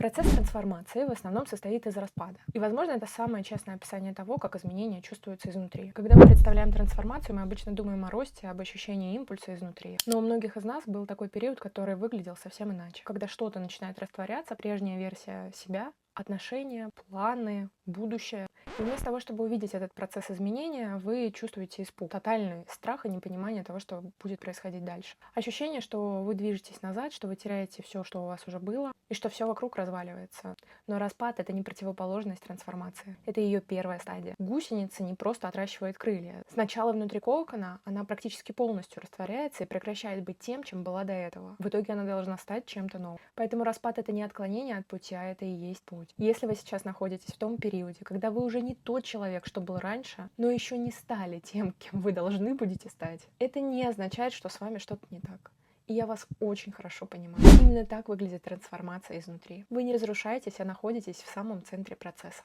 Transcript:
Процесс трансформации в основном состоит из распада. И, возможно, это самое честное описание того, как изменения чувствуются изнутри. Когда мы представляем трансформацию, мы обычно думаем о росте, об ощущении импульса изнутри. Но у многих из нас был такой период, который выглядел совсем иначе. Когда что-то начинает растворяться, прежняя версия себя, отношения, планы, будущее. И вместо того, чтобы увидеть этот процесс изменения, вы чувствуете испуг, тотальный страх и непонимание того, что будет происходить дальше. Ощущение, что вы движетесь назад, что вы теряете все, что у вас уже было, и что все вокруг разваливается. Но распад — это не противоположность трансформации. Это ее первая стадия. Гусеница не просто отращивает крылья. Сначала внутри кокона она практически полностью растворяется и прекращает быть тем, чем была до этого. В итоге она должна стать чем-то новым. Поэтому распад — это не отклонение от пути, а это и есть путь. Если вы сейчас находитесь в том периоде, когда вы уже не тот человек, что был раньше, но еще не стали тем, кем вы должны будете стать, это не означает, что с вами что-то не так. И я вас очень хорошо понимаю. Именно так выглядит трансформация изнутри. Вы не разрушаетесь, а находитесь в самом центре процесса.